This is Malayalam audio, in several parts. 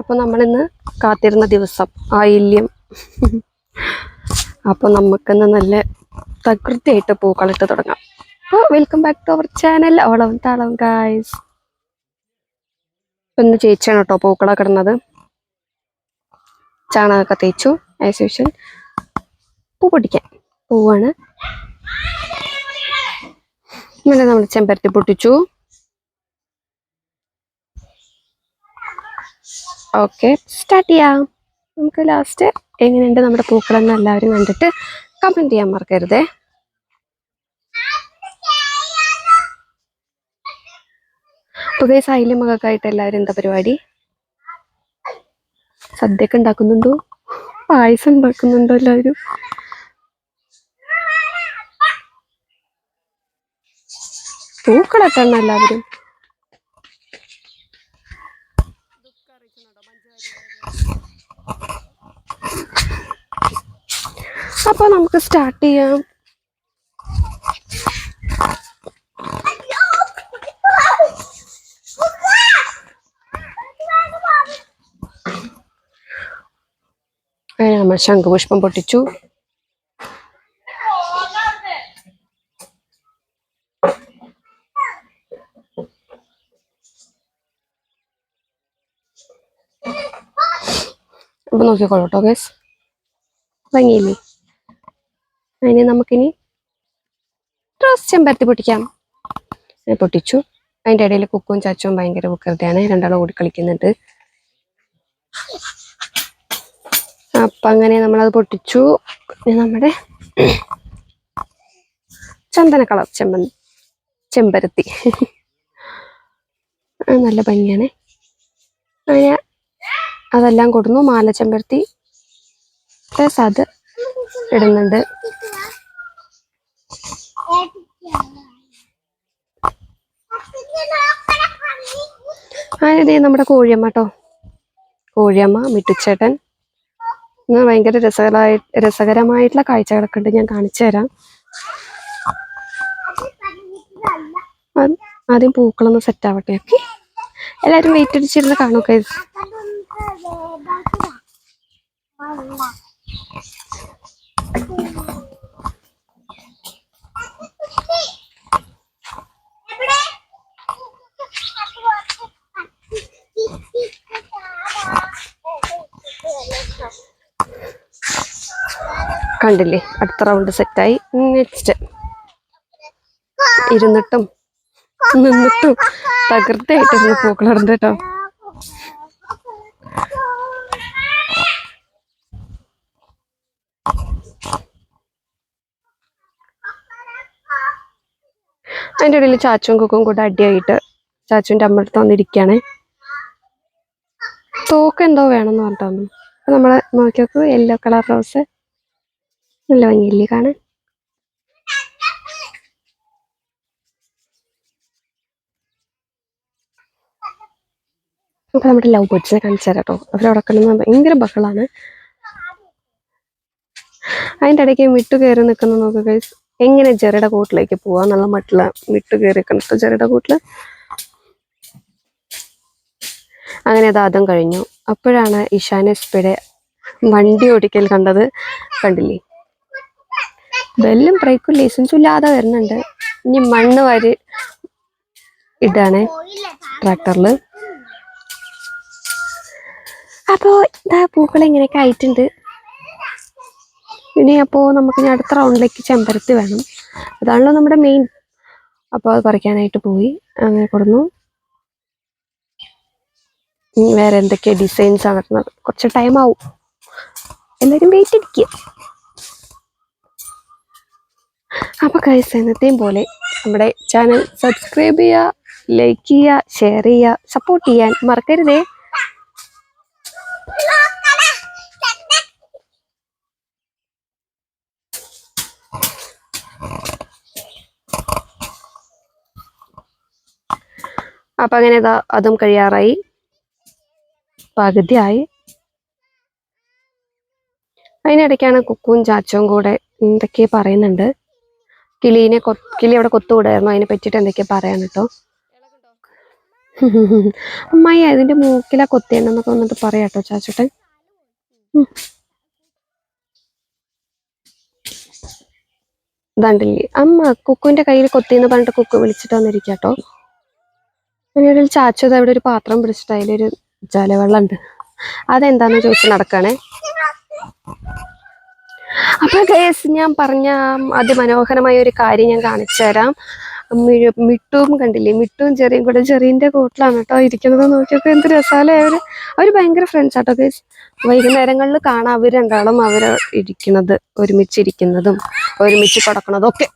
അപ്പോൾ നമ്മളിന്ന് കാത്തിരുന്ന ദിവസം ആയില്യം. അപ്പോൾ നമുക്കിന്ന് നല്ല തകൃതിയായിട്ട് പൂക്കളിട്ട് തുടങ്ങാം. അപ്പോൾ welcome back to our channel Olam Thalam guys. ഇന്ന് ചേച്ചിയാണ് കേട്ടോ പൂക്കളൊക്കെ ഇടുന്നത്. ചാണകമൊക്കെ തേച്ചു ആസ് യൂഷ്വൽ. പൂ പൊട്ടിക്കാൻ പൂവാണ്. ഇങ്ങനെ നമ്മൾ ചെമ്പരത്തി പൊട്ടിച്ചു. ഓക്കെ, സ്റ്റാർട്ട് ചെയ്യാം. നമുക്ക് ലാസ്റ്റ് എങ്ങനെയുണ്ട് നമ്മുടെ പൂക്കളെന്ന് എല്ലാവരും കണ്ടിട്ട് കമൻറ്റ് ചെയ്യാൻ മറക്കരുതേ. പുതിയ സായില്യമൊക്കെ എല്ലാവരും എന്താ പരിപാടി? സദ്യയൊക്കെ ഉണ്ടാക്കുന്നുണ്ടോ? പായസം ഉണ്ടാക്കുന്നുണ്ടോ എല്ലാവരും? പൂക്കളൊക്കെ ആണ് എല്ലാവരും. അപ്പൊ നമുക്ക് സ്റ്റാർട്ട് ചെയ്യാം. നമ്മൾ ശംഖുപുഷ്പം പൊട്ടിച്ചു. അപ്പൊ നോക്കിക്കോളൂട്ടോ ഗൈസ്, ഭംഗിയില്ലേ? അതിന് നമുക്കിനി റോസ് ചെമ്പരത്തി പൊട്ടിക്കാം. പൊട്ടിച്ചു. അതിൻ്റെ ഇടയിൽ കുക്കും ചാച്ചും ഭയങ്കര വികൃതിയാണ്, രണ്ടാളും കൂടി കളിക്കുന്നുണ്ട്. അപ്പം അങ്ങനെ നമ്മളത് പൊട്ടിച്ചു. നമ്മുടെ ചന്ദന കളർ ചെമ്പരത്തി നല്ല ഭംഗിയാണ്. അങ്ങനെ അതെല്ലാം കൊടുന്നു. മാല ചെമ്പരത്തി പ്ലസ് അത് ഇടുന്നുണ്ട്. അങ്ങനെ നമ്മുടെ കോഴിയമ്മ കേട്ടോ, കോഴിയമ്മ, മിട്ടുച്ചേട്ടൻ. ഭയങ്കര രസകരമായിട്ടുള്ള കാഴ്ചകളൊക്കെ ഉണ്ട്, ഞാൻ കാണിച്ചു തരാം. ആദ്യം പൂക്കളൊന്ന് സെറ്റ് ആവട്ടെ. ഓക്കെ, എല്ലാവരും വെയിറ്റ് അടിച്ചിരുന്ന് കാണുക. കണ്ടില്ലേ, അടുത്ത റൗണ്ട് സെറ്റായി. നെക്സ്റ്റ് ഇരുന്നിട്ടും നിന്നിട്ടും തകൃതിയായിട്ടിരുന്ന് പൂക്കളിടുന്നുണ്ട് കേട്ടോ. അതിൻ്റെ ഇടയിൽ ചാച്ചും കുക്കും കൂടെ അടിയായിട്ട് ചാച്ചുവിൻ്റെ അമ്മ അടുത്ത് വന്നിരിക്കുകയാണ്. തോക്ക് എന്തോ വേണമെന്ന് പറഞ്ഞിട്ടൊന്നു. അപ്പൊ നമ്മള് നോക്കി നോക്കൂ, യെല്ലോ കളർ റോസ് നല്ല ഭംഗിയില്ലേ കാണാൻ? അപ്പൊ നമ്മുടെ ലവ് ബേർഡ്സിനെ കാണിച്ചു തരാം കേട്ടോ. അവരവിടെ കിടന്ന് ഭയങ്കര ബഹളാണ്. അതിൻ്റെ ഇടയ്ക്ക് മിട്ടു കയറി നിൽക്കുന്ന നോക്കുക ഗൈസ്. എങ്ങനെ ജെറിയുടെ കൂട്ടിലേക്ക് പോവാന്നുള്ള മട്ടില്ല മിട്ടു കയറി നിൽക്കണം ജെറിയുടെ കൂട്ടില്. അങ്ങനെ അത് അതും കഴിഞ്ഞു. അപ്പോഴാണ് ഇഷാൻ എസ്പിയുടെ വണ്ടി ഓടിക്കൽ കണ്ടത്. കണ്ടില്ലേ, ബെല്ലും ബ്രേക്കും ലൈസൻസും ഇല്ലാതെ വരുന്നുണ്ട്. ഇനി മണ്ണ് വാരി ഇടാണ് ട്രാക്ടറില്. അപ്പോൾ ഇതാ പൂക്കൾ ഇങ്ങനെയൊക്കെ ആയിട്ടുണ്ട്. ഇനി അപ്പോൾ നമുക്ക് ഇനി അടുത്ത റൗണ്ടിലേക്ക് ചെമ്പരത്തി വേണം, അതാണല്ലോ നമ്മുടെ മെയിൻ. അപ്പോൾ അത് പറിക്കാനായിട്ട് പോയി. അങ്ങനെ കൊടുന്നു. വേറെ എന്തൊക്കെ ഡിസൈൻസ് ആണ് നടന്നത്, കുറച്ച് ടൈം ആവും, എല്ലാവരും വെയിറ്റ് അടിക്കുക. അപ്പോൾ ഗൈസ്, എന്നത്തെയും പോലെ നമ്മുടെ ചാനൽ സബ്സ്ക്രൈബ് ചെയ്യുക, ലൈക്ക് ചെയ്യുക, ഷെയർ ചെയ്യുക, സപ്പോർട്ട് ചെയ്യാൻ മറക്കരുതേ. അപ്പം അങ്ങനെ അതും കഴിയാറായി, പകുതിയായി. അതിനിടയ്ക്കാണ് കുക്കും ചാച്ചവും കൂടെ എന്തൊക്കെ പറയുന്നുണ്ട്. കിളി അവിടെ കൊത്തുകൂടായിരുന്നു, അതിനെ പറ്റിയിട്ട് എന്തൊക്കെയാ പറയാൻ കേട്ടോ. അമ്മായി അതിന്റെ മൂക്കിലാ കൊത്തിയെന്നൊക്കെ വന്നിട്ട് പറയാട്ടോ ചാച്ചോട്ടൻ. ഇതാണ്ടില്ലേ അമ്മ കുക്കുവിന്റെ കയ്യിൽ കൊത്തിയെന്ന് പറഞ്ഞിട്ട് കുക്കു വിളിച്ചിട്ട് വന്നിരിക്കാട്ടോ. അതിനിടയിൽ ചാച്ചു അവിടെ ഒരു പാത്രം പിടിച്ചിട്ട് അതിലൊരു ജലവെള്ളം ഉണ്ട്. അതെന്താന്ന് ചോദിച്ച് നടക്കണേ. അപ്പൊ ഗൈസ് ഞാൻ പറഞ്ഞ അതിമനോഹരമായ ഒരു കാര്യം ഞാൻ കാണിച്ചു തരാം. മിട്ടുവും കണ്ടില്ലേ, മിട്ടുവും ചെറിയും കൂടെ ചെറിയന്റെ കൂട്ടിലാണ് കേട്ടോ ഇരിക്കുന്നത്. നോക്കിയപ്പോ എന്ത് രസാലേ. അവര് ഭയങ്കര ഫ്രണ്ട്സ് ആട്ടോ ഗൈസ്. വൈകുന്നേരങ്ങളിൽ കാണാം അവർ രണ്ടാളും ഇരിക്കുന്നത്, ഒരുമിച്ചിരിക്കുന്നതും ഒരുമിച്ച് കിടക്കുന്നതും ഒക്കെ.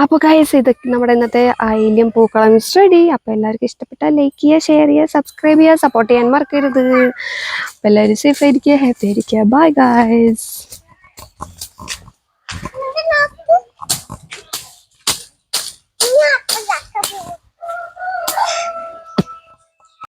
അപ്പൊ ഗൈസ് ഇത് നമ്മുടെ ഇന്നത്തെ ആയില്യം പൂക്കളം സ്റ്റഡി. അപ്പൊ എല്ലാവർക്കും ഇഷ്ടപ്പെട്ടാൽ ലൈക്ക് ചെയ്യുക, ഷെയർ ചെയ്യുക, സബ്സ്ക്രൈബ് ചെയ്യുക, സപ്പോർട്ട് ചെയ്യാൻ മറക്കരുത്. അപ്പൊ എല്ലാവരും സേഫ് ആയിരിക്കുക, ഹാപ്പി ആയിരിക്കുക. Bye guys.